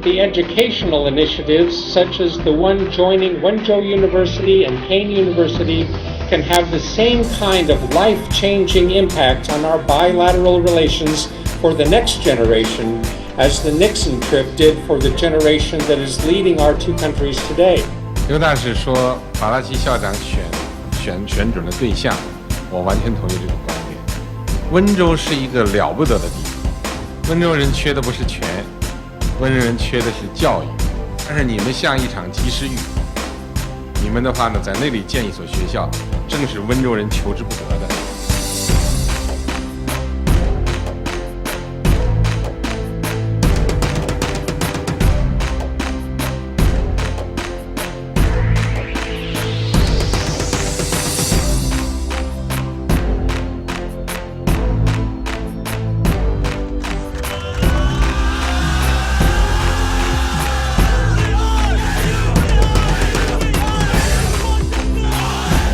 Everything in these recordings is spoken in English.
The educational initiatives, such as the one joining Wenzhou University and Kean University, can have the same kind of life-changing impact on our bilateral relations for the next generation as the Nixon trip did for the generation that is leading our two countries today. 刘大使说，法拉奇校长选准了对象，我完全同意这个观点。温州是一个了不得的地方，温州人缺的不是权。温州人缺的是教育，但是你们像一场及时雨，你们的话呢，在那里建一所学校，正是温州人求之不得的。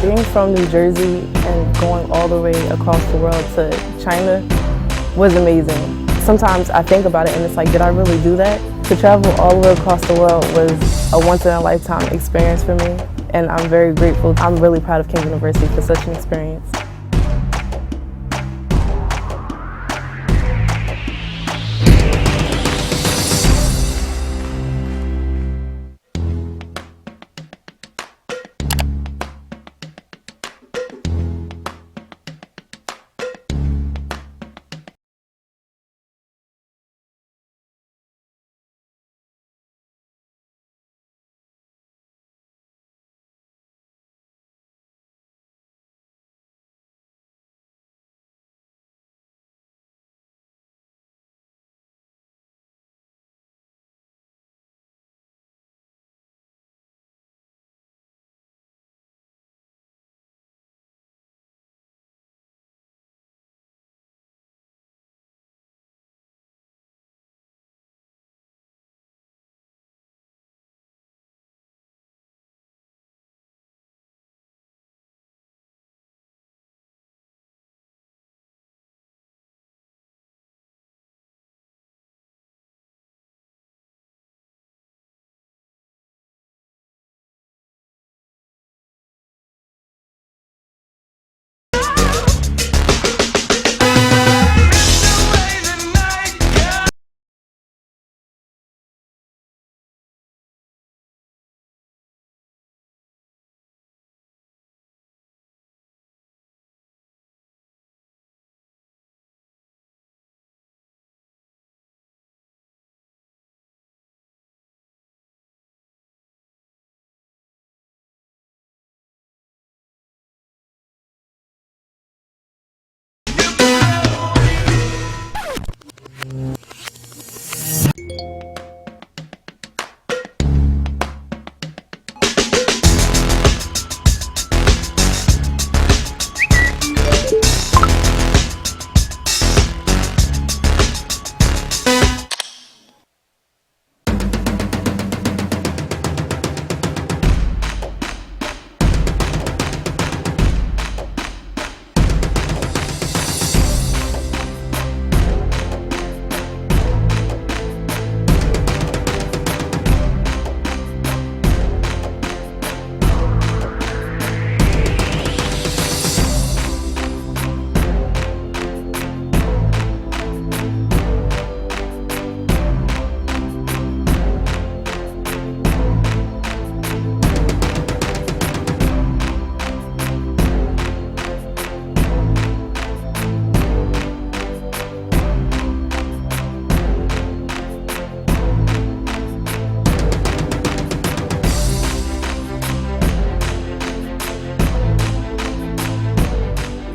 Being from New Jersey and going all the way across the world to China was amazing. Sometimes I think about it and it's like, did I really do that? To travel all the way across the world was a once-in-a-lifetime experience for me, and I'm very grateful. I'm really proud of King University for such an experience.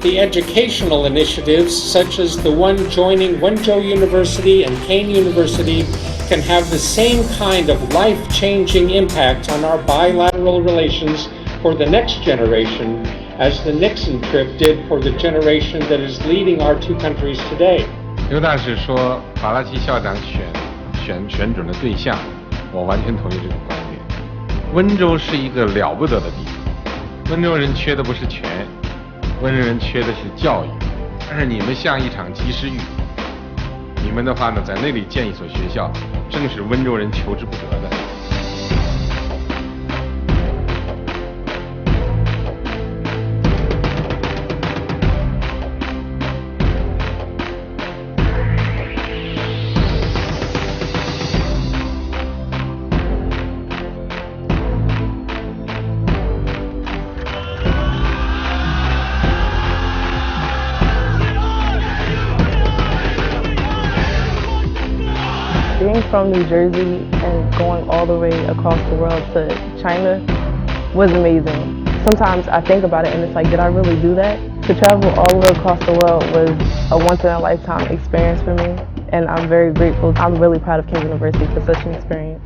The educational initiatives, such as the one joining Wenzhou University and Kean University, can have the same kind of life-changing impact on our bilateral relations for the next generation as the Nixon trip did for the generation that is leading our two countries today. 刘大使说，法拉奇校长选准了对象，我完全同意这个观点。温州是一个了不得的地方，温州人缺的不是权，温州人缺的是教育。但是你们像一场及时雨，你们的话呢，在那里建一所学校，正是温州人求之不得的。Being from New Jersey and going all the way across the world to China was amazing. Sometimes I think about it and it's like, did I really do that? To travel all the way across the world was a once-in-a-lifetime experience for me, and I'm very grateful. I'm really proud of Kean University for such an experience.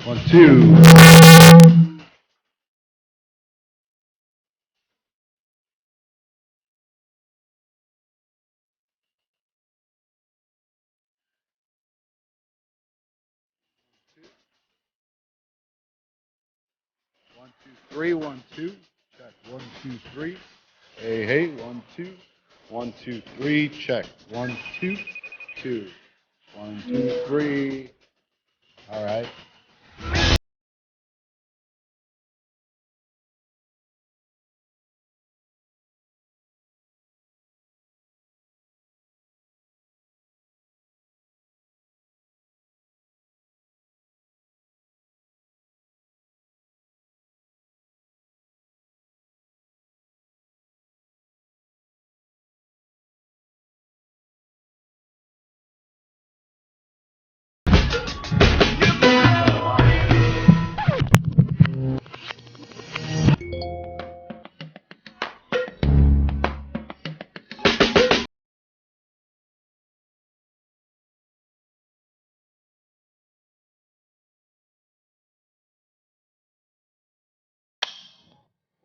One, two. One, two, three, 1, 2. Check. 1, 2, 3. Hey, hey. 1, 2. 1, 2, 3. Check. 1, 2, 2. 1, 2, 3. All right.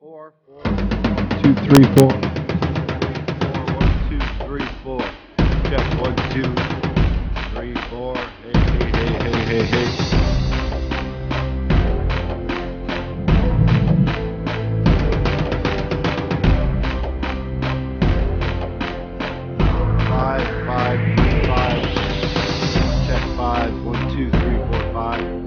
Four, 1, 2, 3, 4. 1, 2, 3, 4. Check. 1, 2, 3, 4. Hey, hey, hey, hey, hey, hey. Check. 5. 1, 2, 3, 4, 5.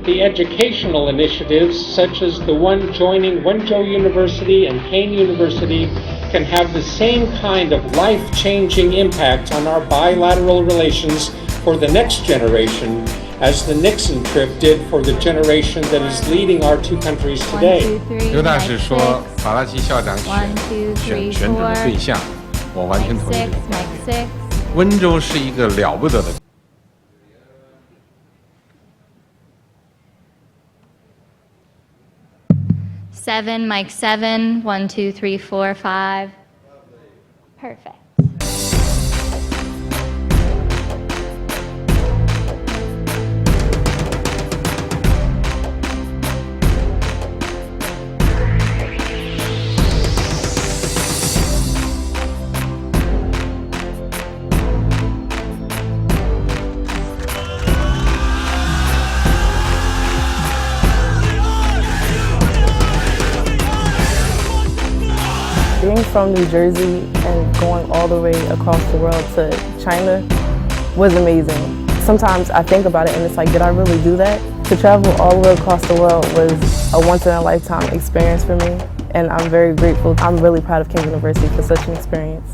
The educational initiatives, such as the one joining Wenzhou University and Kean University, can have the same kind of life-changing impact on our bilateral relations for the next generation as the Nixon trip did for the generation that is leading our two countries today. 刘大使说，法拉奇校长选准了对象，我完全同意这个观点。温州是一个了不得的地方。7, mic 7, 1, 2, 3, 4, 5. Perfect. Being from New Jersey and going all the way across the world to China was amazing. Sometimes I think about it and it's like, did I really do that? To travel all the way across the world was a once-in-a-lifetime experience for me, and I'm very grateful. I'm really proud of King University for such an experience.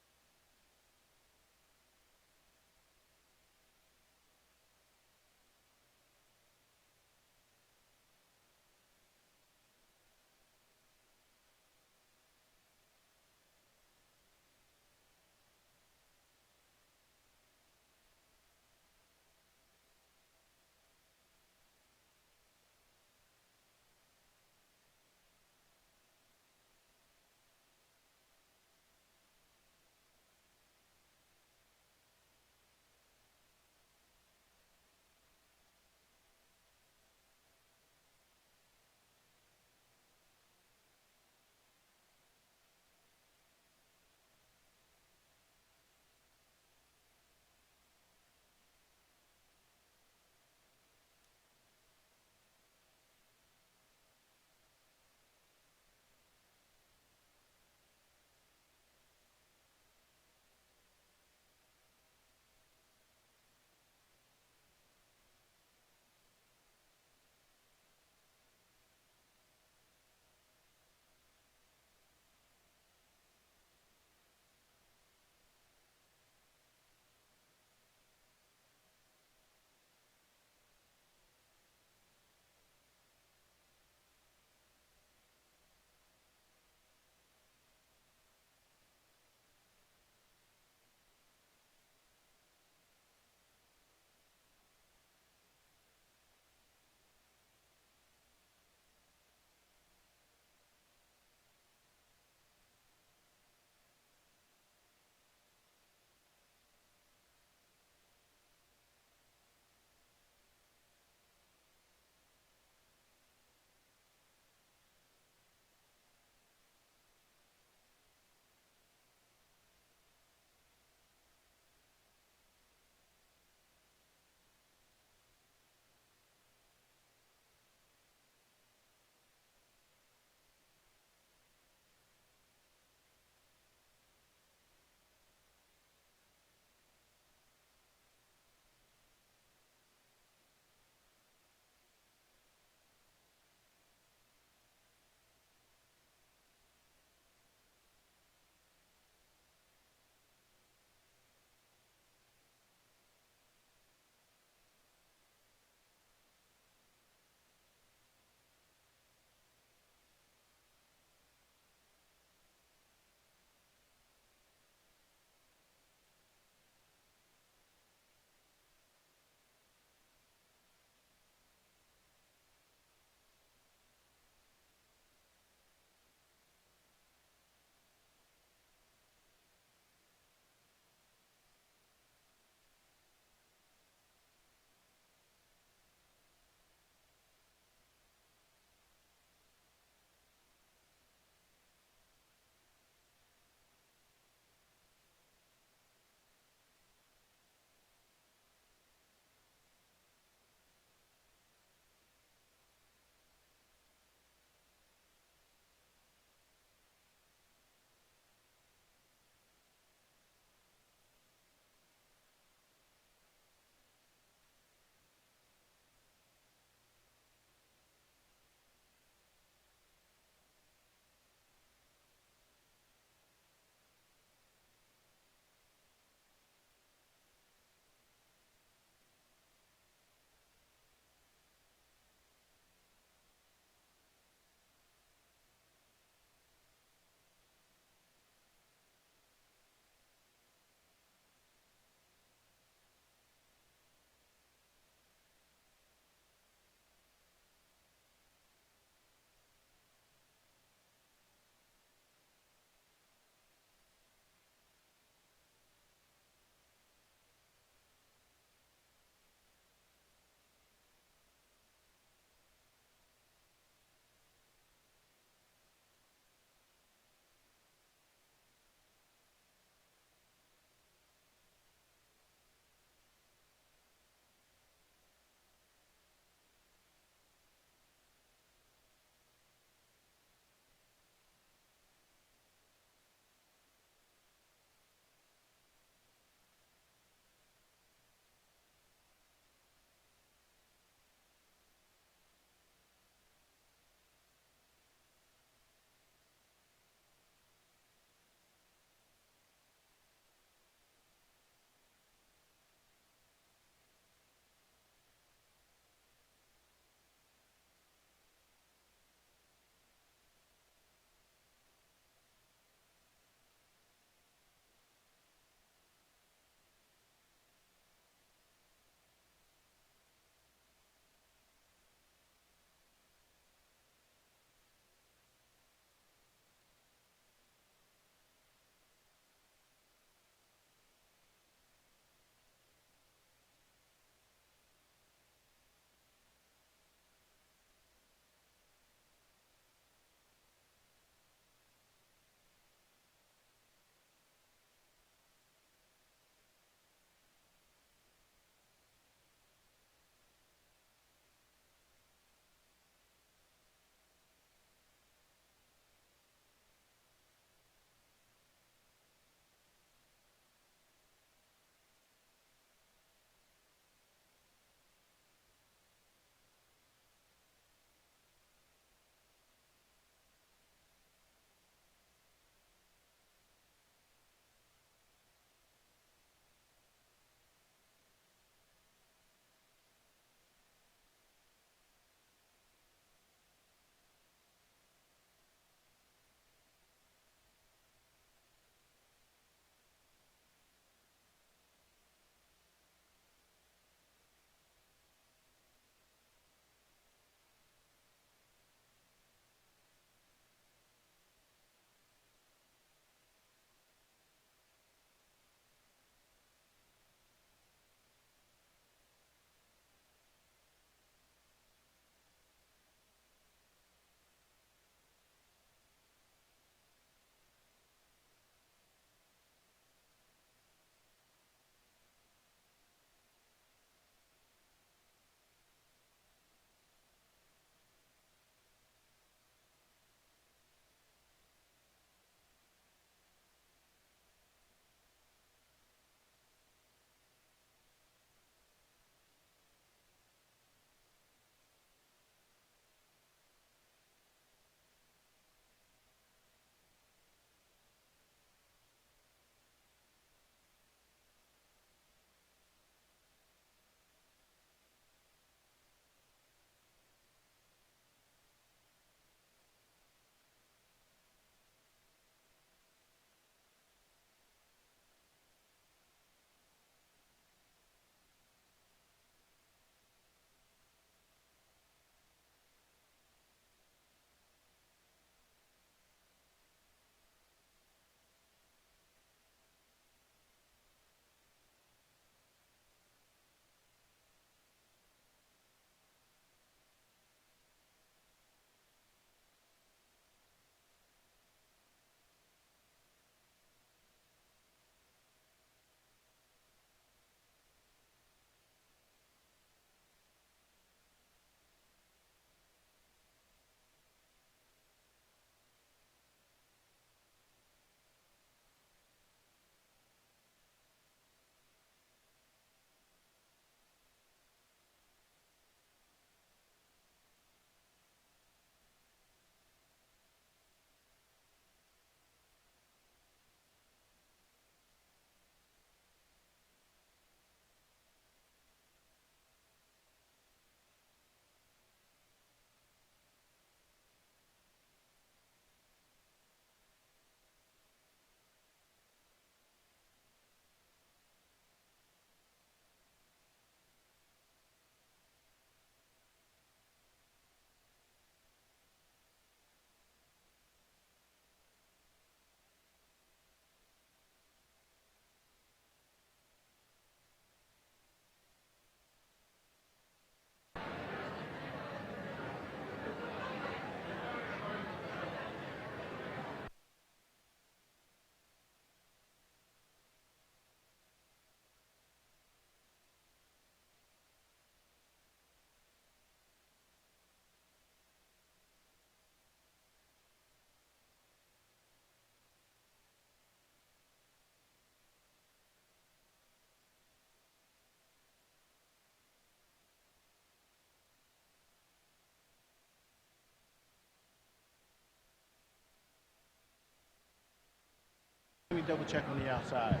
Let me double check on the outside.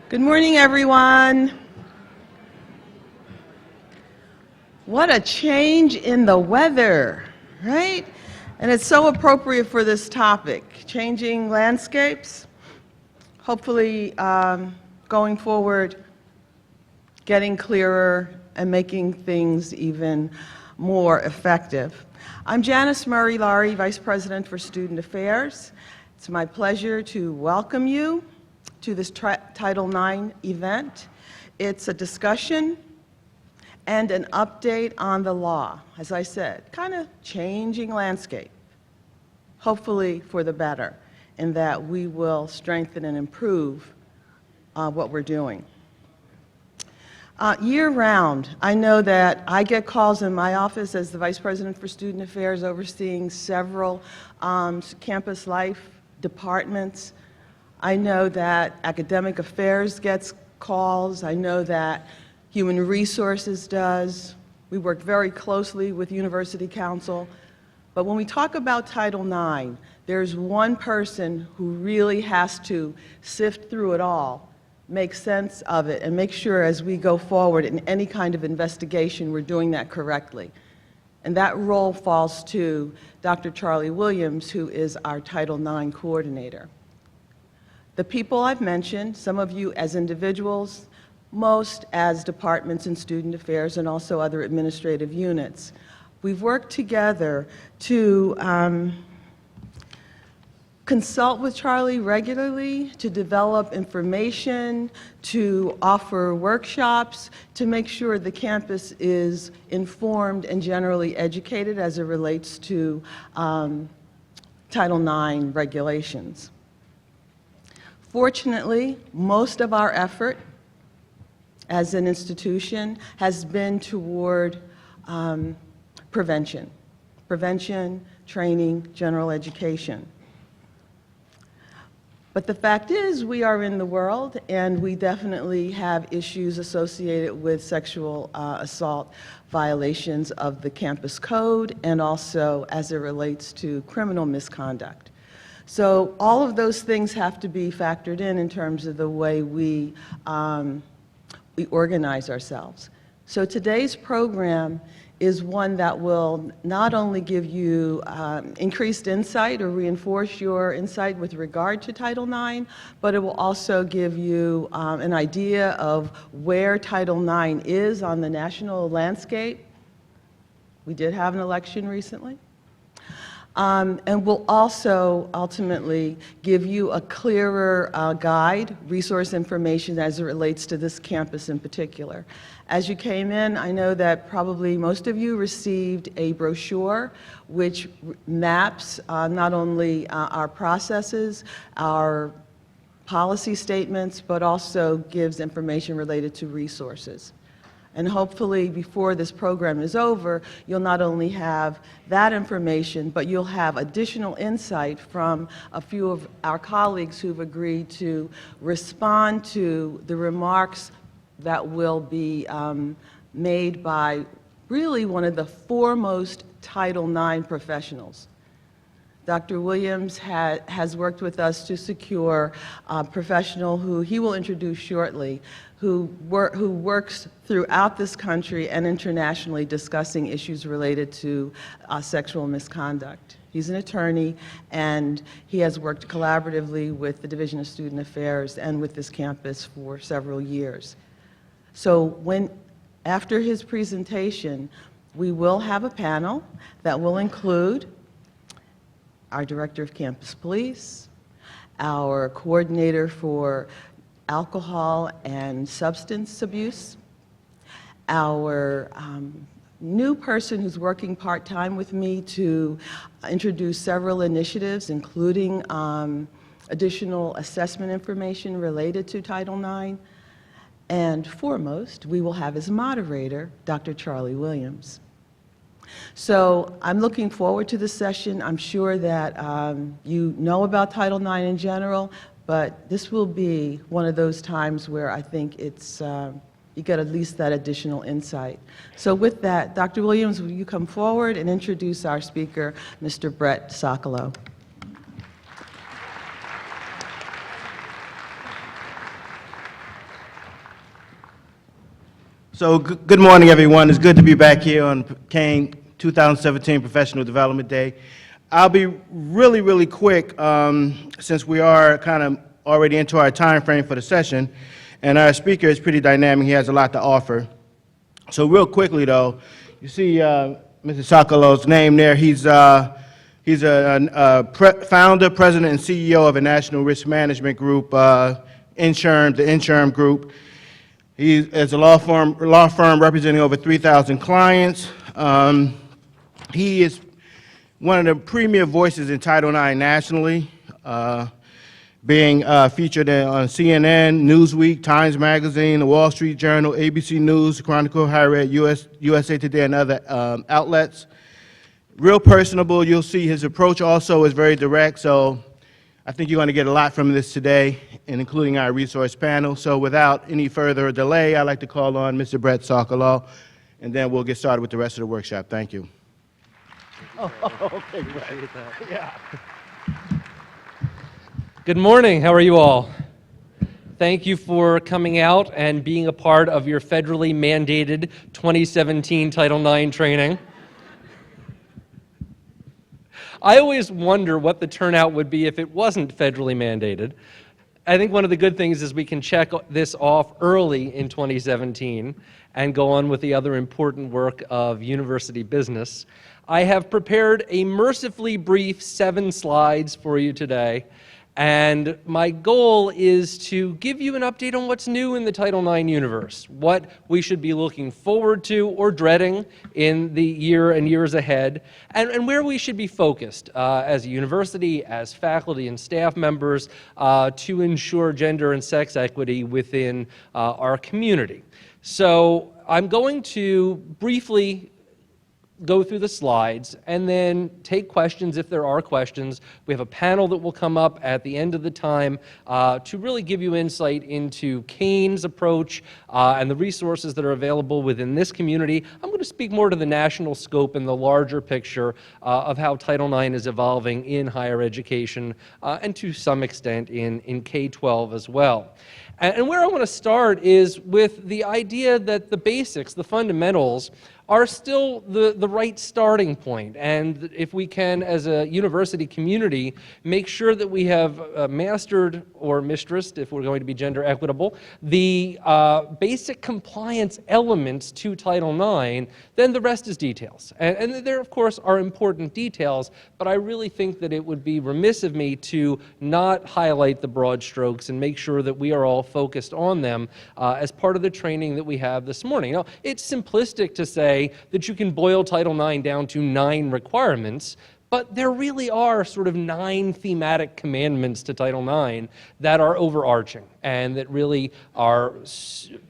Good morning, everyone. What a change in the weather, right? And it's so appropriate for this topic, changing landscapes. Hopefully, going forward, getting clearer and making things even more effective. I'm Janice Murray-Laurie, Vice President for Student Affairs. It's my pleasure to welcome you to this Title IX event. It's a discussion and an update on the law. As I said, kind of changing landscape, hopefully for the better, in that we will strengthen and improve what we're doing. Year-round, I know that I get calls in my office as the Vice President for Student Affairs overseeing several campus life departments. I know that Academic Affairs gets calls. I know that Human Resources does. We work very closely with University Council. But when we talk about Title IX, there's one person who really has to sift through it all, make sense of it, and make sure as we go forward in any kind of investigation, we're doing that correctly. And that role falls to Dr. Charlie Williams, who is our Title IX coordinator. The people I've mentioned, some of you as individuals, most as departments in student affairs and also other administrative units. We've worked together to consult with Charlie regularly, to develop information, to offer workshops, to make sure the campus is informed and generally educated as it relates to Title IX regulations. Fortunately, most of our effort as an institution has been toward prevention, training, general education. But the fact is, we are in the world, and we definitely have issues associated with sexual assault violations of the campus code, and also as it relates to criminal misconduct. So all of those things have to be factored in terms of the way we organize ourselves. So today's program is one that will not only give you increased insight or reinforce your insight with regard to Title IX, but it will also give you an idea of where Title IX is on the national landscape. We did have an election recently. And will also ultimately give you a clearer guide, resource information as it relates to this campus in particular. As you came in, I know that probably most of you received a brochure which maps not only our processes, our policy statements, but also gives information related to resources. And hopefully, before this program is over, you'll not only have that information, but you'll have additional insight from a few of our colleagues who've agreed to respond to the remarks that will be made by really one of the foremost Title IX professionals. Dr. Williams has worked with us to secure a professional who he will introduce shortly, who works throughout this country and internationally discussing issues related to sexual misconduct. He's an attorney, and he has worked collaboratively with the Division of Student Affairs and with this campus for several years. So after his presentation, we will have a panel that will include our Director of Campus Police, our Coordinator for Alcohol and Substance Abuse, our new person who's working part-time with me to introduce several initiatives, including additional assessment information related to Title IX, and foremost, we will have as moderator, Dr. Charlie Williams. So I'm looking forward to this session. I'm sure that you know about Title IX in general, but this will be one of those times where I think it's, you get at least that additional insight. So with that, Dr. Williams, will you come forward and introduce our speaker, Mr. Brett Socolow. So good morning, everyone. It's good to be back here on Kane 2017 Professional Development Day. I'll be really quick since we are kind of already into our time frame for the session, and our speaker is pretty dynamic. He has a lot to offer. So real quickly, though, you see Mr. Sokolow's name there. He's a founder, president, and CEO of a national risk management group, the Insurm Group. He is a law firm representing over 3,000 clients. He is one of the premier voices in Title IX nationally, being featured on CNN, Newsweek, Times Magazine, the Wall Street Journal, ABC News, Chronicle, Higher Ed, USA Today, and other outlets. Real personable. You'll see his approach also is very direct, so I think you're going to get a lot from this today, and including our resource panel. So without any further delay, I'd like to call on Mr. Brett Sokolow, and then we'll get started with the rest of the workshop. Thank you. Okay, great. Yeah. Good morning. How are you all? Thank you for coming out and being a part of your federally mandated 2017 Title IX training. I always wonder what the turnout would be if it wasn't federally mandated. I think one of the good things is we can check this off early in 2017 and go on with the other important work of university business. I have prepared a mercifully brief 7 slides for you today, and my goal is to give you an update on what's new in the Title IX universe, what we should be looking forward to or dreading in the year and years ahead, and where we should be focused as a university, as faculty and staff members to ensure gender and sex equity within our community. So I'm going to briefly go through the slides and then take questions if there are questions. We have a panel that will come up at the end of the time to really give you insight into Kane's approach and the resources that are available within this community. I'm going to speak more to the national scope and the larger picture of how Title IX is evolving in higher education and to some extent in K-12 as well. And where I want to start is with the idea that the basics, the fundamentals, are still the right starting point. And if we can, as a university community, make sure that we have mastered or mistressed, if we're going to be gender equitable, the basic compliance elements to Title IX, then the rest is details. And there, of course, are important details, but I really think that it would be remiss of me to not highlight the broad strokes and make sure that we are all focused on them as part of the training that we have this morning. Now, it's simplistic to say that you can boil Title IX down to 9 requirements, but there really are sort of 9 thematic commandments to Title IX that are overarching and that really are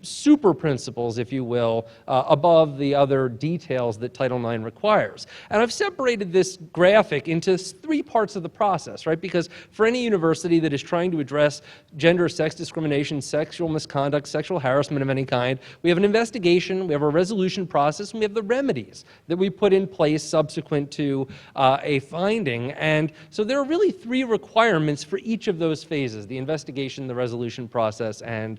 super principles, if you will, above the other details that Title IX requires. And I've separated this graphic into 3 parts of the process, right? Because for any university that is trying to address gender, sex discrimination, sexual misconduct, sexual harassment of any kind, we have an investigation, we have a resolution process, and we have the remedies that we put in place subsequent to a finding. And so there are really 3 requirements for each of those phases: the investigation, the resolution process, and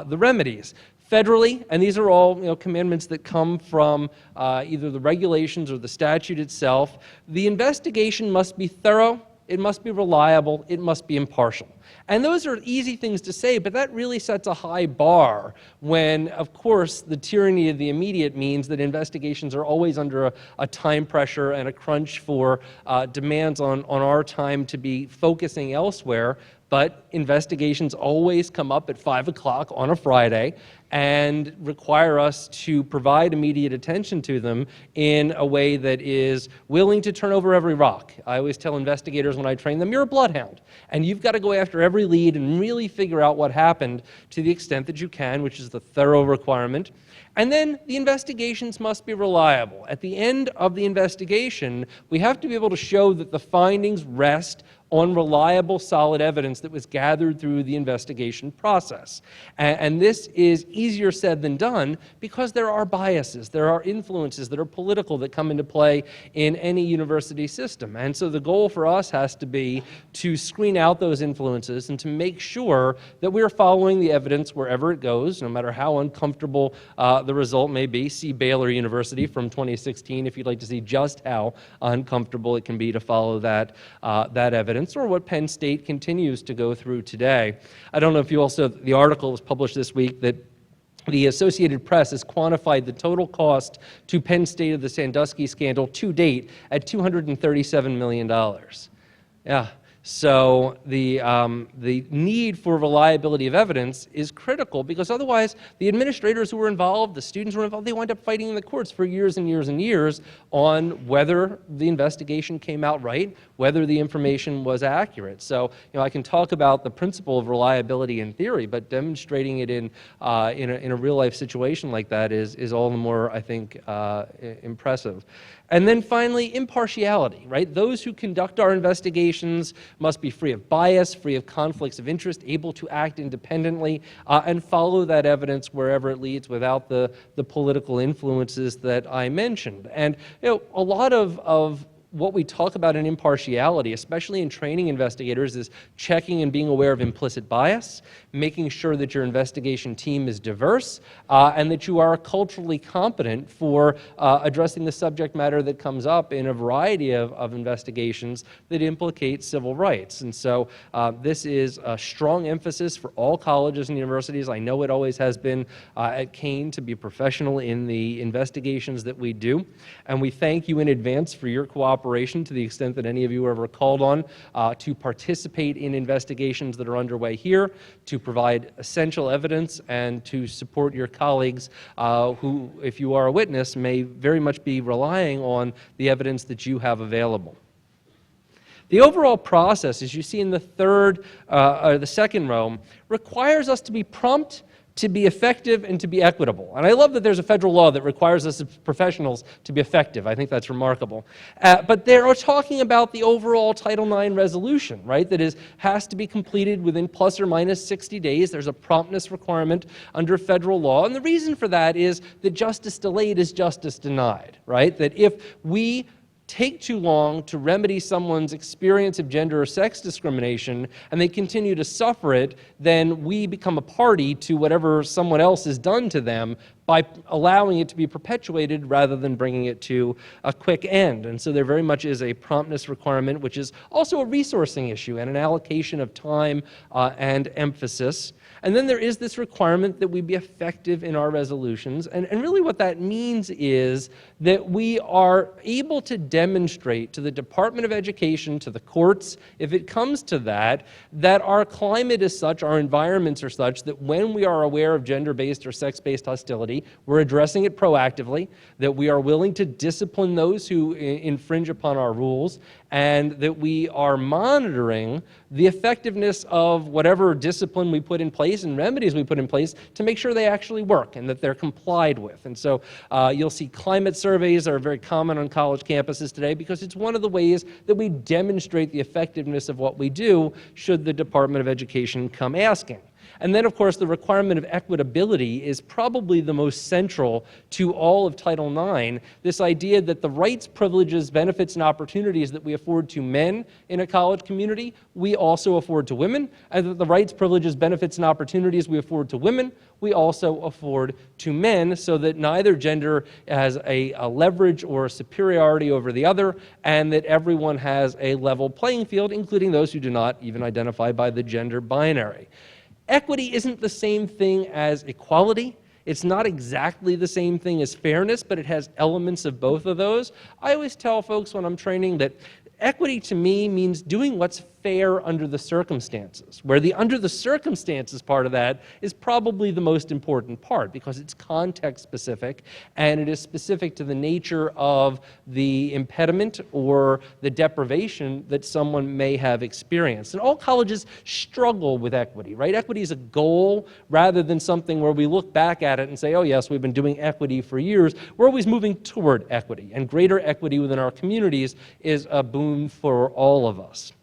the remedies. Federally, and these are all commandments that come from either the regulations or the statute itself, the investigation must be thorough, it must be reliable, it must be impartial. And those are easy things to say, but that really sets a high bar when, of course, the tyranny of the immediate means that investigations are always under a time pressure and a crunch for demands on our time to be focusing elsewhere. But investigations always come up at 5 o'clock on a Friday and require us to provide immediate attention to them in a way that is willing to turn over every rock. I always tell investigators when I train them, you're a bloodhound, and you've got to go after every lead and really figure out what happened to the extent that you can, which is the thorough requirement. And then the investigations must be reliable. At the end of the investigation, we have to be able to show that the findings rest on reliable, solid evidence that was gathered through the investigation process. And this is easier said than done because there are biases, there are influences that are political that come into play in any university system. And so the goal for us has to be to screen out those influences and to make sure that we're following the evidence wherever it goes, no matter how uncomfortable the result may be. See Baylor University from 2016 if you'd like to see just how uncomfortable it can be to follow that evidence, or what Penn State continues to go through today. I don't know if you also, the article was published this week that the Associated Press has quantified the total cost to Penn State of the Sandusky scandal to date at $237 million. Yeah. So the need for reliability of evidence is critical, because otherwise the administrators who were involved, the students who were involved, they wind up fighting in the courts for years and years and years on whether the investigation came out right, whether the information was accurate. So, I can talk about the principle of reliability in theory, but demonstrating it in a real life situation like that is all the more, I think, impressive. And then finally, impartiality, right? Those who conduct our investigations must be free of bias, free of conflicts of interest, able to act independently, and follow that evidence wherever it leads without the political influences that I mentioned. And a lot of what we talk about in impartiality, especially in training investigators, is checking and being aware of implicit bias, making sure that your investigation team is diverse, and that you are culturally competent for addressing the subject matter that comes up in a variety of investigations that implicate civil rights. And so this is a strong emphasis for all colleges and universities. I know it always has been at Kane to be professional in the investigations that we do, and we thank you in advance for your cooperation to the extent that any of you are ever called on to participate in investigations that are underway here, to provide essential evidence, and to support your colleagues who, if you are a witness, may very much be relying on the evidence that you have available. The overall process, as you see in the second row, requires us to be prompt, to be effective, and to be equitable. And I love that there's a federal law that requires us as professionals to be effective. I think that's remarkable. But they're talking about the overall Title IX resolution, right? That has to be completed within plus or minus 60 days. There's a promptness requirement under federal law. And the reason for that is that justice delayed is justice denied, right? That if we take too long to remedy someone's experience of gender or sex discrimination and they continue to suffer it, then we become a party to whatever someone else has done to them by allowing it to be perpetuated rather than bringing it to a quick end. And so there very much is a promptness requirement, which is also a resourcing issue and an allocation of time and emphasis. And then there is this requirement that we be effective in our resolutions. And really what that means is that we are able to demonstrate to the Department of Education, to the courts, if it comes to that, that our climate is such, our environments are such, that when we are aware of gender-based or sex-based hostility, we're addressing it proactively, that we are willing to discipline those who infringe upon our rules, and that we are monitoring the effectiveness of whatever discipline we put in place and remedies we put in place to make sure they actually work and that they're complied with. And so you'll see climate surveys are very common on college campuses today because it's one of the ways that we demonstrate the effectiveness of what we do should the Department of Education come asking. And then, of course, the requirement of equitability is probably the most central to all of Title IX, this idea that the rights, privileges, benefits, and opportunities that we afford to men in a college community, we also afford to women, and that the rights, privileges, benefits, and opportunities we afford to women, we also afford to men, so that neither gender has a leverage or a superiority over the other, and that everyone has a level playing field, including those who do not even identify by the gender binary. Equity isn't the same thing as equality. It's not exactly the same thing as fairness, but it has elements of both of those. I always tell folks when I'm training that equity to me means doing what's fair under the circumstances, where the under the circumstances part of that is probably the most important part because it's context specific and it is specific to the nature of the impediment or the deprivation that someone may have experienced. And all colleges struggle with equity, right? Equity is a goal rather than something where we look back at it and say, oh yes, we've been doing equity for years. We're always moving toward equity, and greater equity within our communities is a boon for all of us.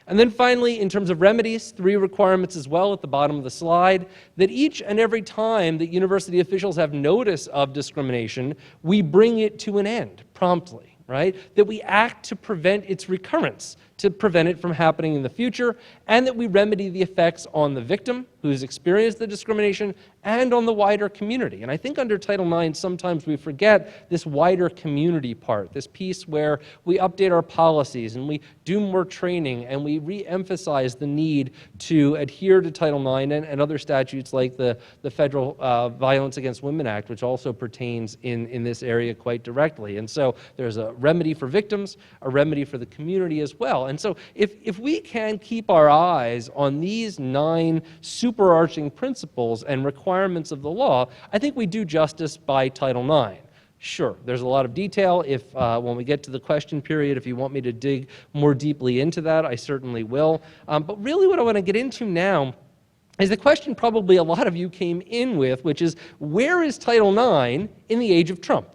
And then finally, in terms of remedies, 3 requirements as well at the bottom of the slide, that each and every time that university officials have notice of discrimination, we bring it to an end promptly, right? That we act to prevent its recurrence, to prevent it from happening in the future, and that we remedy the effects on the victim who's experienced the discrimination and on the wider community. And I think under Title IX, sometimes we forget this wider community part, this piece where we update our policies and we do more training and we re-emphasize the need to adhere to Title IX and other statutes like the Federal Violence Against Women Act, which also pertains in this area quite directly. And so there's a remedy for victims, a remedy for the community as well. And so if we can keep our eyes on these 9 superarching principles and requirements of the law, I think we do justice by Title IX. Sure, there's a lot of detail. If when we get to the question period, if you want me to dig more deeply into that, I certainly will. But really what I want to get into now is the question probably a lot of you came in with, which is, where is Title IX in the age of Trump?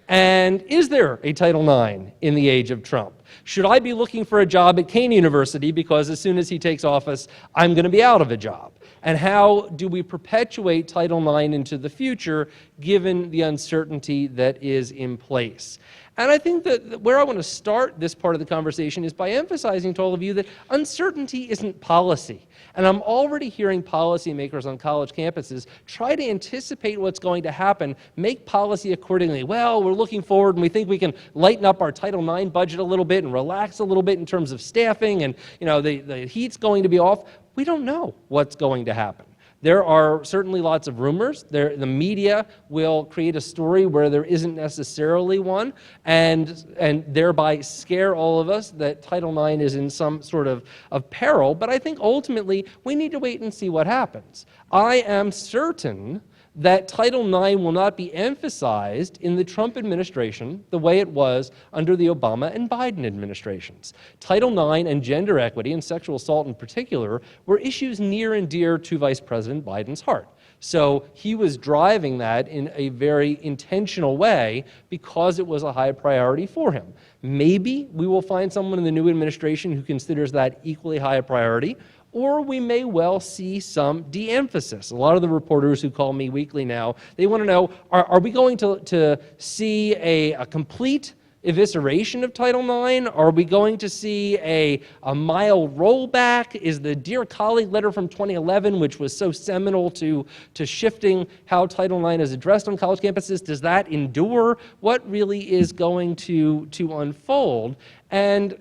And is there a Title IX in the age of Trump? Should I be looking for a job at Kean University because as soon as he takes office, I'm going to be out of a job? And how do we perpetuate Title IX into the future given the uncertainty that is in place? And I think that where I want to start this part of the conversation is by emphasizing to all of you that uncertainty isn't policy. And I'm already hearing policymakers on college campuses try to anticipate what's going to happen, make policy accordingly. Well, we're looking forward and we think we can lighten up our Title IX budget a little bit and relax a little bit in terms of staffing, and the heat's going to be off. We don't know what's going to happen. There are certainly lots of rumors. The media will create a story where there isn't necessarily one, and thereby scare all of us that Title IX is in some sort of peril. But I think ultimately we need to wait and see what happens. I am certain that Title IX will not be emphasized in the Trump administration the way it was under the Obama and Biden administrations. Title IX and gender equity, and sexual assault in particular, were issues near and dear to Vice President Biden's heart. So he was driving that in a very intentional way because it was a high priority for him. Maybe we will find someone in the new administration who considers that equally high a priority, or we may well see some de-emphasis. A lot of the reporters who call me weekly now, they want to know, are we going to see a complete evisceration of Title IX? Are we going to see a mild rollback? Is the Dear Colleague letter from 2011, which was so seminal to shifting how Title IX is addressed on college campuses, does that endure? What really is going to unfold? And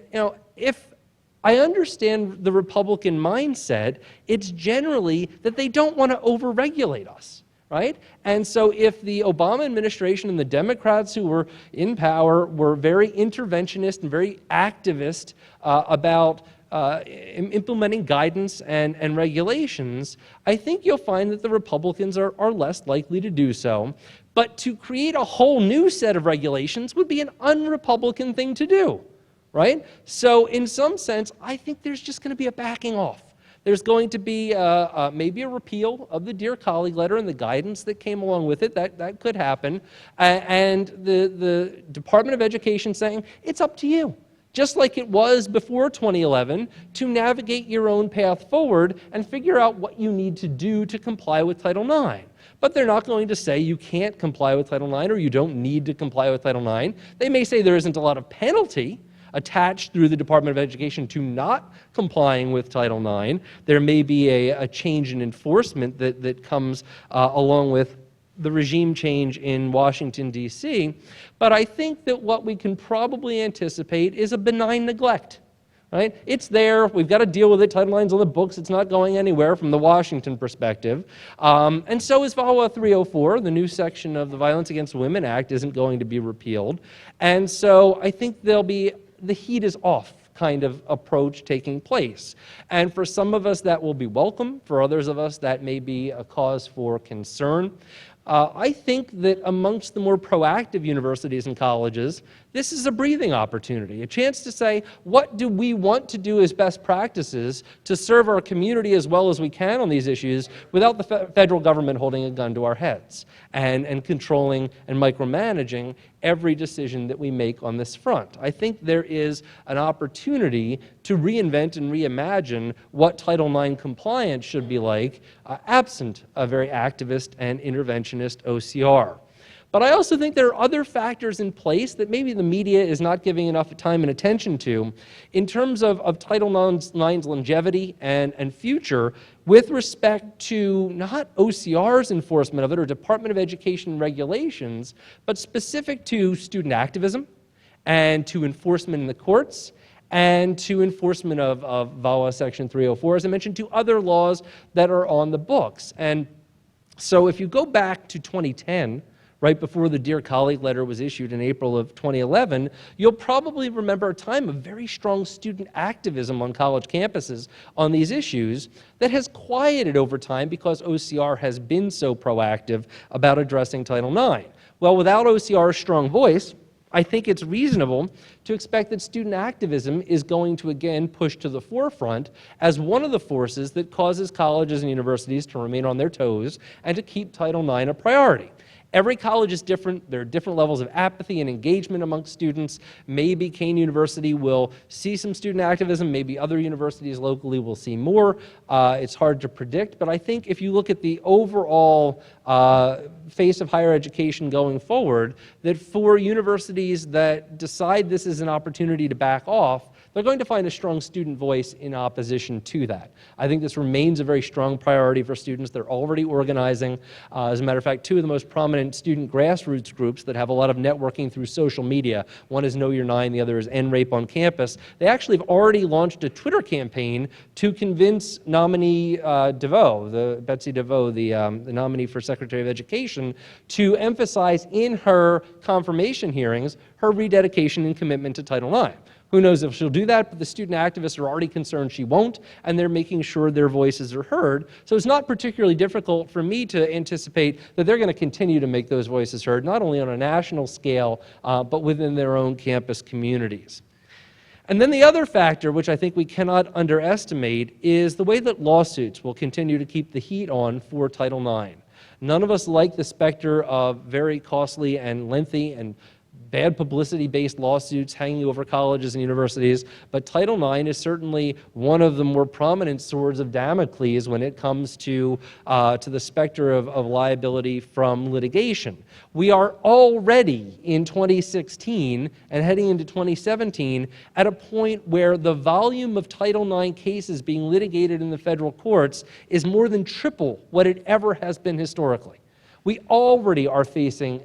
if I understand the Republican mindset, it's generally that they don't want to overregulate us, right? And so if the Obama administration and the Democrats who were in power were very interventionist and very activist about implementing guidance and regulations, I think you'll find that the Republicans are less likely to do so. But to create a whole new set of regulations would be an un-Republican thing to do. Right? So in some sense, I think there's just going to be a backing off. There's going to be maybe a repeal of the Dear Colleague letter and the guidance that came along with it. That could happen. And the Department of Education saying, it's up to you, just like it was before 2011, to navigate your own path forward and figure out what you need to do to comply with Title IX. But they're not going to say you can't comply with Title IX or you don't need to comply with Title IX. They may say there isn't a lot of penalty attached through the Department of Education to not complying with Title IX. There may be a change in enforcement that comes along with the regime change in Washington, D.C. But I think that what we can probably anticipate is a benign neglect. Right? It's there. We've got to deal with it. Title IX's on the books. It's not going anywhere from the Washington perspective. And so is VAWA 304. The new section of the Violence Against Women Act isn't going to be repealed. And so I think there'll be the heat is off kind of approach taking place. And for some of us that will be welcome. For others of us that may be a cause for concern. I think that amongst the more proactive universities and colleges, this is a breathing opportunity, a chance to say, what do we want to do as best practices to serve our community as well as we can on these issues without the federal government holding a gun to our heads and controlling and micromanaging every decision that we make on this front. I think there is an opportunity to reinvent and reimagine what Title IX compliance should be like, absent a very activist and interventionist OCR. But I also think there are other factors in place that maybe the media is not giving enough time and attention to in terms of Title IX's longevity and future with respect to not OCR's enforcement of it or Department of Education regulations, but specific to student activism and to enforcement in the courts and to enforcement of VAWA Section 304, as I mentioned, to other laws that are on the books. And so if you go back to 2010, right before the Dear Colleague letter was issued in April of 2011, you'll probably remember a time of very strong student activism on college campuses on these issues that has quieted over time because OCR has been so proactive about addressing Title IX. Well, without OCR's strong voice, I think it's reasonable to expect that student activism is going to again push to the forefront as one of the forces that causes colleges and universities to remain on their toes and to keep Title IX a priority. Every college is different. There are different levels of apathy and engagement amongst students. Maybe Kane University will see some student activism. Maybe other universities locally will see more. It's hard to predict. But I think if you look at the overall face of higher education going forward, that for universities that decide this is an opportunity to back off, they're going to find a strong student voice in opposition to that. I think this remains a very strong priority for students. They're already organizing. As a matter of fact, two of the most prominent student grassroots groups that have a lot of networking through social media, one is Know Your Nine, the other is End Rape on Campus, they actually have already launched a Twitter campaign to convince nominee DeVoe, Betsy DeVoe, the nominee for Secretary of Education, to emphasize in her confirmation hearings her rededication and commitment to Title IX. Who knows if she'll do that, but the student activists are already concerned she won't, and they're making sure their voices are heard. So it's not particularly difficult for me to anticipate that they're going to continue to make those voices heard, not only on a national scale, but within their own campus communities. And then the other factor, which I think we cannot underestimate, is the way that lawsuits will continue to keep the heat on for Title IX. None of us like the specter of very costly and lengthy and bad publicity-based lawsuits hanging over colleges and universities, but Title IX is certainly one of the more prominent swords of Damocles when it comes to the specter of liability from litigation. We are already in 2016 and heading into 2017 at a point where the volume of Title IX cases being litigated in the federal courts is more than triple what it ever has been historically. We already are facing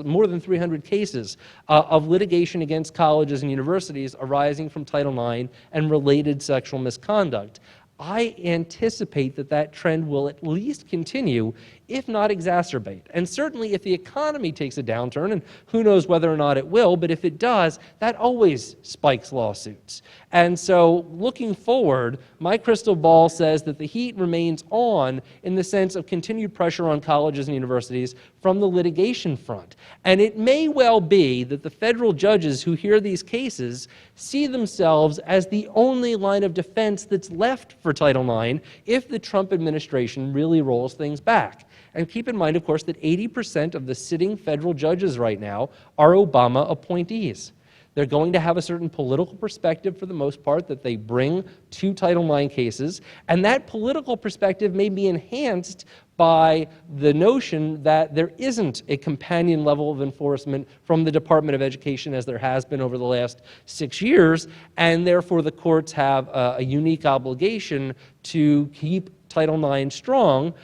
more than 300 cases of litigation against colleges and universities arising from Title IX and related sexual misconduct. I anticipate that that trend will at least continue, if not exacerbate. And certainly if the economy takes a downturn, and who knows whether or not it will, but if it does, that always spikes lawsuits. And so looking forward, my crystal ball says that the heat remains on in the sense of continued pressure on colleges and universities from the litigation front. And it may well be that the federal judges who hear these cases see themselves as the only line of defense that's left for Title IX if the Trump administration really rolls things back. And keep in mind, of course, that 80% of the sitting federal judges right now are Obama appointees. They're going to have a certain political perspective, for the most part, that they bring to Title IX cases, and that political perspective may be enhanced by the notion that there isn't a companion level of enforcement from the Department of Education as there has been over the last 6 years, and therefore the courts have a unique obligation to keep Title IX strong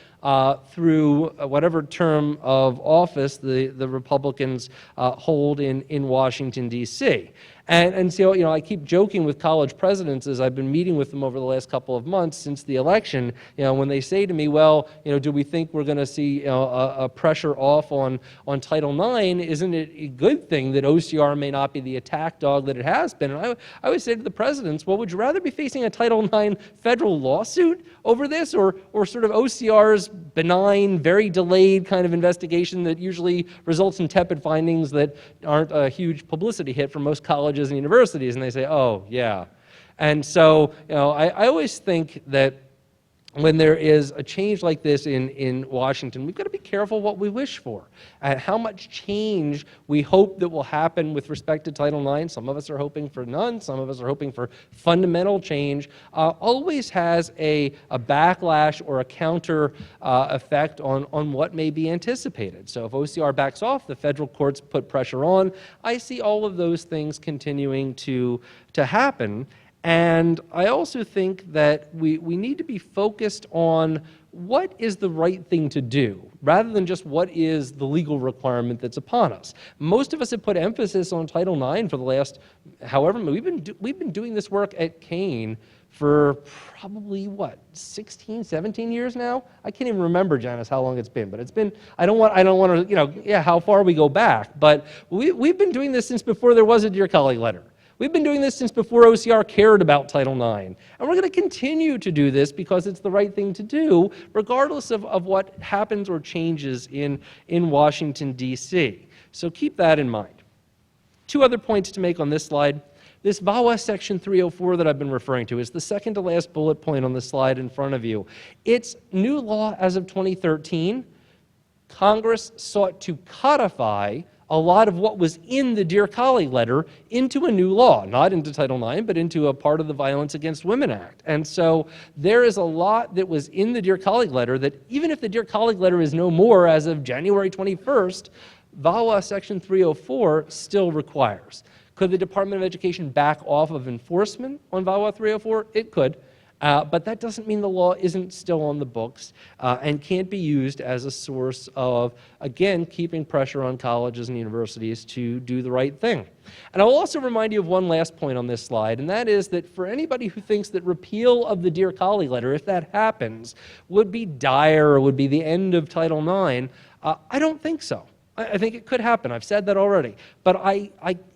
through whatever term of office the Republicans hold in Washington, D.C. And so, I keep joking with college presidents as I've been meeting with them over the last couple of months since the election, when they say to me, well, do we think we're going to see a pressure off on Title IX? Isn't it a good thing that OCR may not be the attack dog that it has been? And I always say to the presidents, well, would you rather be facing a Title IX federal lawsuit over this, or sort of OCR's benign, very delayed kind of investigation that usually results in tepid findings that aren't a huge publicity hit for most colleges and universities? And they say, oh, yeah. And so, I always think that when there is a change like this in Washington, we've got to be careful what we wish for and how much change we hope that will happen with respect to Title IX. Some of us are hoping for none. Some of us are hoping for fundamental change. Always has a backlash or a counter effect on what may be anticipated. So if OCR backs off, the federal courts put pressure on. I see all of those things continuing to happen. And I also think that we need to be focused on what is the right thing to do, rather than just what is the legal requirement that's upon us. Most of us have put emphasis on Title IX for the last, however, we've been doing this work at Kane for probably, 16, 17 years now? I can't even remember, Janice, how long it's been, but it's been, I don't want to, how far we go back, but we've been doing this since before there was a Dear Colleague letter. We've been doing this since before OCR cared about Title IX. And we're going to continue to do this because it's the right thing to do, regardless of what happens or changes in Washington, D.C. So keep that in mind. Two other points to make on this slide. This VAWA Section 304 that I've been referring to is the second to last bullet point on the slide in front of you. It's new law as of 2013. Congress sought to codify a lot of what was in the Dear Colleague letter into a new law, not into Title IX, but into a part of the Violence Against Women Act. And so there is a lot that was in the Dear Colleague letter that even if the Dear Colleague letter is no more as of January 21st, VAWA Section 304 still requires. Could the Department of Education back off of enforcement on VAWA 304? It could. But that doesn't mean the law isn't still on the books and can't be used as a source of, again, keeping pressure on colleges and universities to do the right thing. And I'll also remind you of one last point on this slide, and that is that for anybody who thinks that repeal of the Dear Colleague letter, if that happens, would be dire or would be the end of Title IX, I don't think so. I think it could happen. I've said that already. But I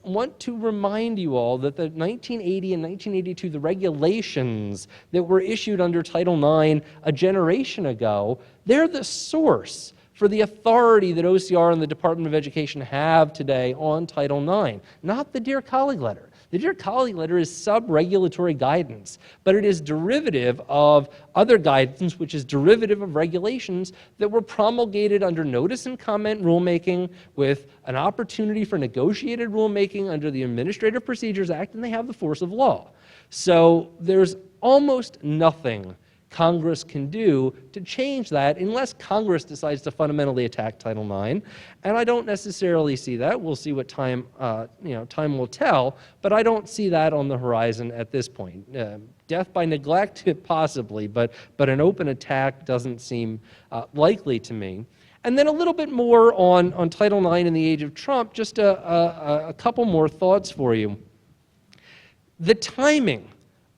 want to remind you all that the 1980 and 1982, the regulations that were issued under Title IX a generation ago, they're the source for the authority that OCR and the Department of Education have today on Title IX, not the Dear Colleague letter. The Dear Colleague letter is sub-regulatory guidance, but it is derivative of other guidance, which is derivative of regulations that were promulgated under notice and comment rulemaking with an opportunity for negotiated rulemaking under the Administrative Procedures Act, and they have the force of law. So there's almost nothing Congress can do to change that unless Congress decides to fundamentally attack Title IX. And I don't necessarily see that. We'll see what time will tell, but I don't see that on the horizon at this point. Death by neglect, possibly, but an open attack doesn't seem likely to me. And then a little bit more on Title IX in the age of Trump, just a couple more thoughts for you. The timing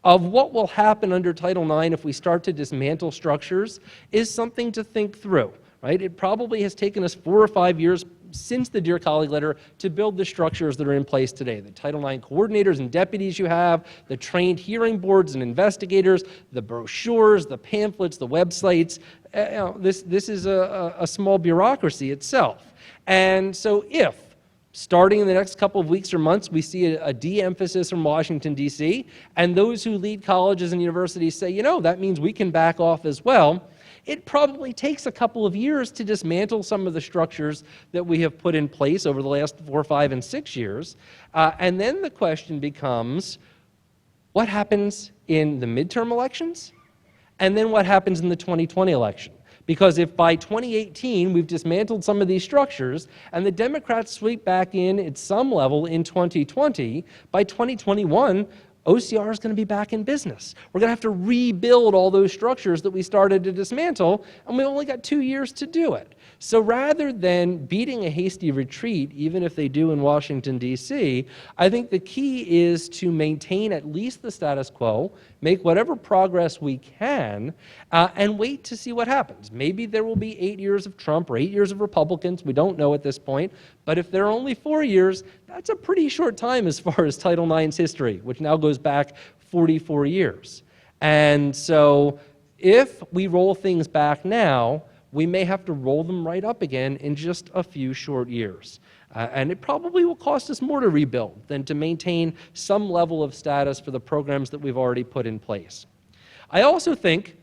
of what will happen under Title IX if we start to dismantle structures is something to think through, right? It probably has taken us 4 or 5 years since the Dear Colleague letter to build the structures that are in place today. The Title IX coordinators and deputies you have, the trained hearing boards and investigators, the brochures, the pamphlets, the websites. This is a small bureaucracy itself. And so if starting in the next couple of weeks or months, we see a de-emphasis from Washington, D.C., and those who lead colleges and universities say, that means we can back off as well. It probably takes a couple of years to dismantle some of the structures that we have put in place over the last 4, 5, and 6 years. And then the question becomes, what happens in the midterm elections? And then what happens in the 2020 election? Because if by 2018 we've dismantled some of these structures and the Democrats sweep back in at some level in 2020, by 2021, OCR is going to be back in business. We're going to have to rebuild all those structures that we started to dismantle, and we only got 2 years to do it. So rather than beating a hasty retreat, even if they do in Washington, D.C., I think the key is to maintain at least the status quo, make whatever progress we can, and wait to see what happens. Maybe there will be 8 years of Trump or 8 years of Republicans. We don't know at this point. But if there are only 4 years, that's a pretty short time as far as Title IX's history, which now goes back 44 years. And so if we roll things back now, we may have to roll them right up again in just a few short years. And it probably will cost us more to rebuild than to maintain some level of status for the programs that we've already put in place. I also think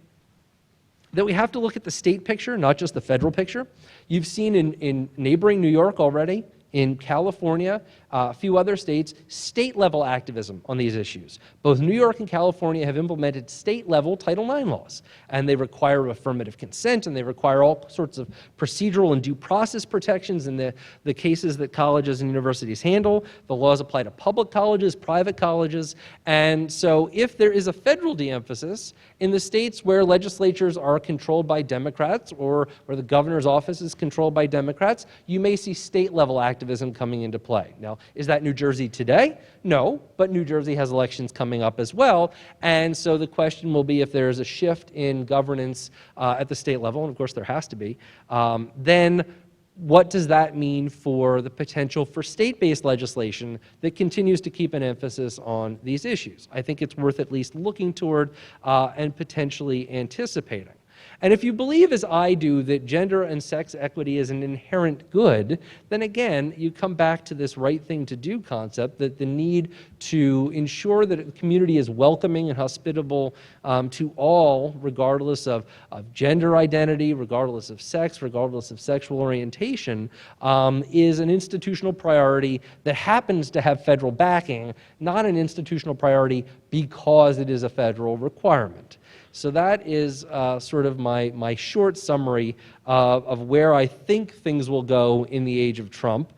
that we have to look at the state picture, not just the federal picture. You've seen in neighboring New York already, in California, a few other states, state-level activism on these issues. Both New York and California have implemented state-level Title IX laws, and they require affirmative consent, and they require all sorts of procedural and due process protections in the cases that colleges and universities handle. The laws apply to public colleges, private colleges, and so if there is a federal de-emphasis in the states where legislatures are controlled by Democrats or where the governor's office is controlled by Democrats, you may see state-level activism coming into play. Now, is that New Jersey today? No, but New Jersey has elections coming up as well, and so the question will be if there is a shift in governance at the state level, and of course there has to be, then what does that mean for the potential for state-based legislation that continues to keep an emphasis on these issues? I think it's worth at least looking toward and potentially anticipating. And if you believe, as I do, that gender and sex equity is an inherent good, then again, you come back to this right thing to do concept, that the need to ensure that the community is welcoming and hospitable to all, regardless of gender identity, regardless of sex, regardless of sexual orientation, is an institutional priority that happens to have federal backing, not an institutional priority because it is a federal requirement. So that is sort of my short summary of where I think things will go in the age of Trump.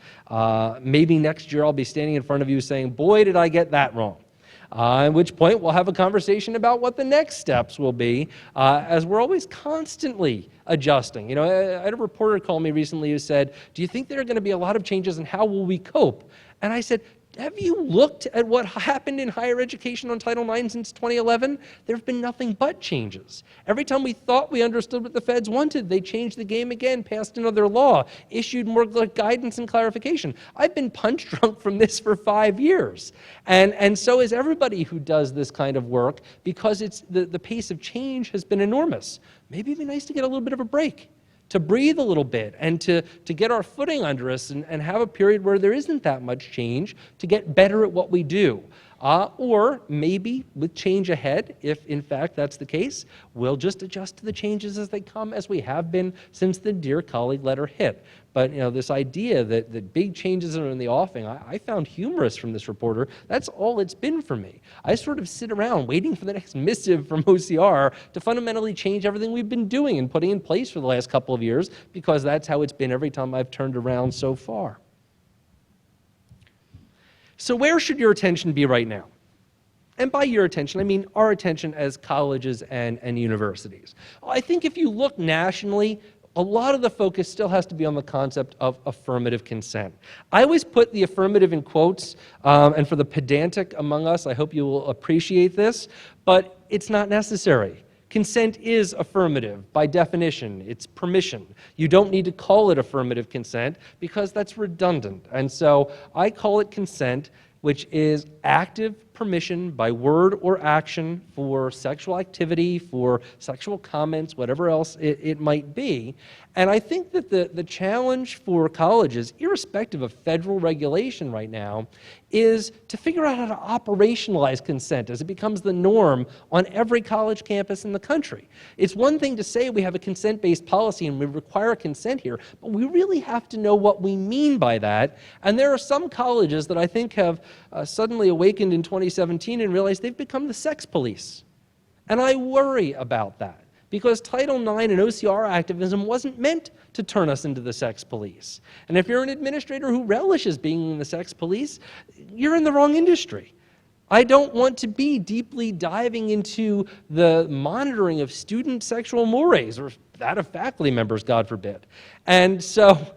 Maybe next year I'll be standing in front of you saying, boy, did I get that wrong. At which point we'll have a conversation about what the next steps will be, as we're always constantly adjusting. You know, I had a reporter call me recently who said, do you think there are going to be a lot of changes and how will we cope? And I said, have you looked at what happened in higher education on Title IX since 2011? There have been nothing but changes. Every time we thought we understood what the feds wanted, they changed the game again, passed another law, issued more guidance and clarification. I've been punch drunk from this for 5 years. And so is everybody who does this kind of work, because it's the pace of change has been enormous. Maybe it'd be nice to get a little bit of a break, to breathe a little bit, and to get our footing under us and have a period where there isn't that much change, to get better at what we do. Or maybe with change ahead, if in fact that's the case, we'll just adjust to the changes as they come, as we have been since the Dear Colleague letter hit. But you know, this idea that big changes are in the offing, I found humorous from this reporter. That's all it's been for me. I sort of sit around waiting for the next missive from OCR to fundamentally change everything we've been doing and putting in place for the last couple of years, because that's how it's been every time I've turned around so far. So where should your attention be right now? And by your attention, I mean our attention as colleges and universities. I think if you look nationally, a lot of the focus still has to be on the concept of affirmative consent. I always put the affirmative in quotes, and for the pedantic among us, I hope you will appreciate this, but it's not necessary. Consent is affirmative by definition. It's permission. You don't need to call it affirmative consent because that's redundant. And so I call it consent, which is active permission by word or action for sexual activity, for sexual comments, whatever else it might be. And I think that the challenge for colleges, irrespective of federal regulation right now, is to figure out how to operationalize consent as it becomes the norm on every college campus in the country. It's one thing to say we have a consent-based policy and we require consent here, but we really have to know what we mean by that. And there are some colleges that I think have suddenly awakened in 2017 and realized they've become the sex police. And I worry about that, because Title IX and OCR activism wasn't meant to turn us into the sex police. And if you're an administrator who relishes being in the sex police, you're in the wrong industry. I don't want to be deeply diving into the monitoring of student sexual mores or that of faculty members, God forbid. And so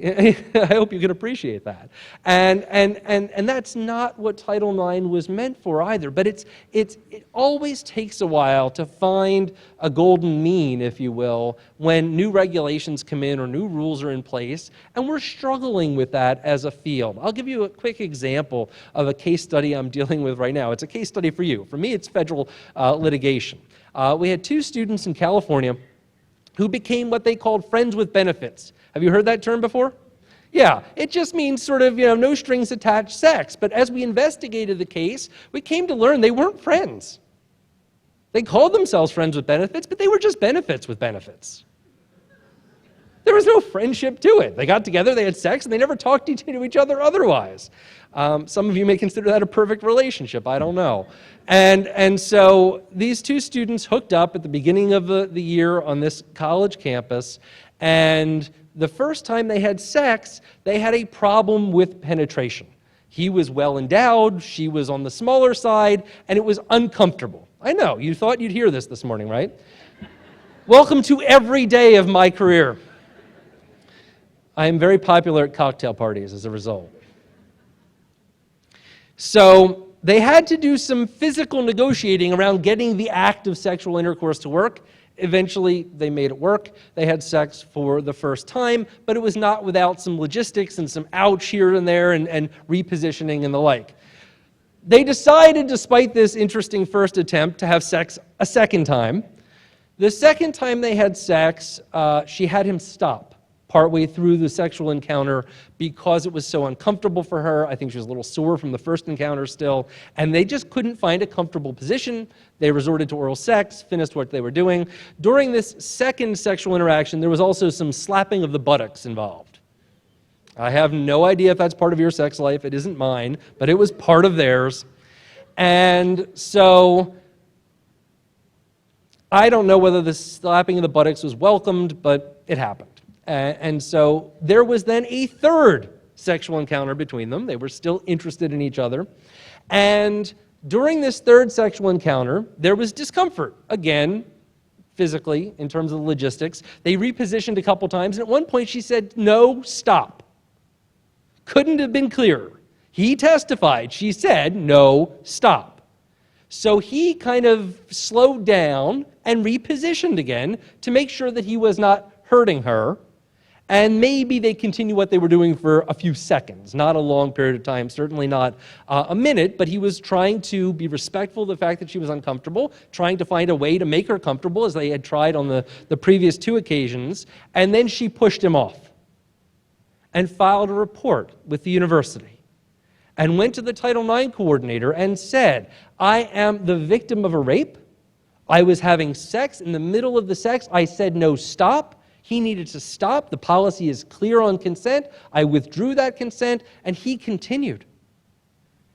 I hope you can appreciate that. And that's not what Title IX was meant for either. But it always takes a while to find a golden mean, if you will, when new regulations come in or new rules are in place, and we're struggling with that as a field. I'll give you a quick example of a case study I'm dealing with right now. It's a case study for you. For me, it's federal litigation. We had 2 students in California who became what they called friends with benefits. Have you heard that term before? Yeah, it just means sort of, no strings attached sex. But as we investigated the case, we came to learn they weren't friends. They called themselves friends with benefits, but they were just benefits with benefits. There was no friendship to it. They got together, they had sex, and they never talked to each other otherwise. Some of you may consider that a perfect relationship, I don't know. And so these 2 students hooked up at the beginning of the year on this college campus, and the first time they had sex, they had a problem with penetration. He was well endowed, she was on the smaller side, and it was uncomfortable. I know, you thought you'd hear this morning, right? Welcome to every day of my career. I am very popular at cocktail parties as a result. So they had to do some physical negotiating around getting the act of sexual intercourse to work. Eventually, they made it work. They had sex for the first time, but it was not without some logistics and some ouch here and there and repositioning and the like. They decided, despite this interesting first attempt, to have sex a second time. The second time they had sex, she had him stop partway through the sexual encounter because it was so uncomfortable for her. I think she was a little sore from the first encounter still, and they just couldn't find a comfortable position. They resorted to oral sex, finished what they were doing. During this second sexual interaction, there was also some slapping of the buttocks involved. I have no idea if that's part of your sex life. It isn't mine, but it was part of theirs. And so I don't know whether the slapping of the buttocks was welcomed, but it happened. And so there was then a third sexual encounter between them. They were still interested in each other. And during this third sexual encounter, there was discomfort. Again, physically, in terms of the logistics. They repositioned a couple times, and at one point she said, "No, stop." Couldn't have been clearer. He testified. She said, "No, stop." So he kind of slowed down and repositioned again to make sure that he was not hurting her. And maybe they continue what they were doing for a few seconds, not a long period of time, certainly not a minute, but he was trying to be respectful of the fact that she was uncomfortable, trying to find a way to make her comfortable as they had tried on the previous 2 occasions, and then she pushed him off and filed a report with the university and went to the Title IX coordinator and said, "I am the victim of a rape. I was having sex. In the middle of the sex, I said, 'No, stop.' He needed to stop. The policy is clear on consent. I withdrew that consent," and he continued.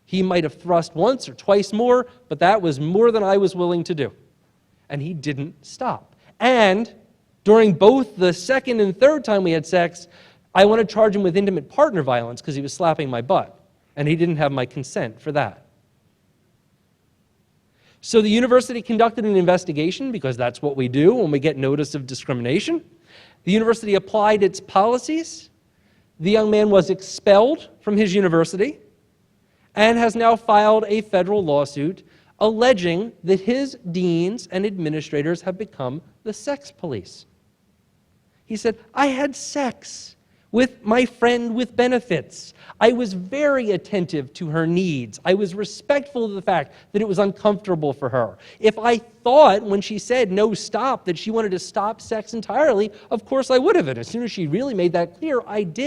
He might have thrust once or twice more, but that was more than I was willing to do. And he didn't stop. And during both the second and third time we had sex, I want to charge him with intimate partner violence because he was slapping my butt, and he didn't have my consent for that. So the university conducted an investigation because that's what we do when we get notice of discrimination. The university applied its policies. The young man was expelled from his university and has now filed a federal lawsuit alleging that his deans and administrators have become the sex police. He said, "I had sex with my friend with benefits. I was very attentive to her needs. I was respectful of the fact that it was uncomfortable for her. If I thought when she said no, stop, that she wanted to stop sex entirely, of course I would have. And as soon as she really made that clear, I did.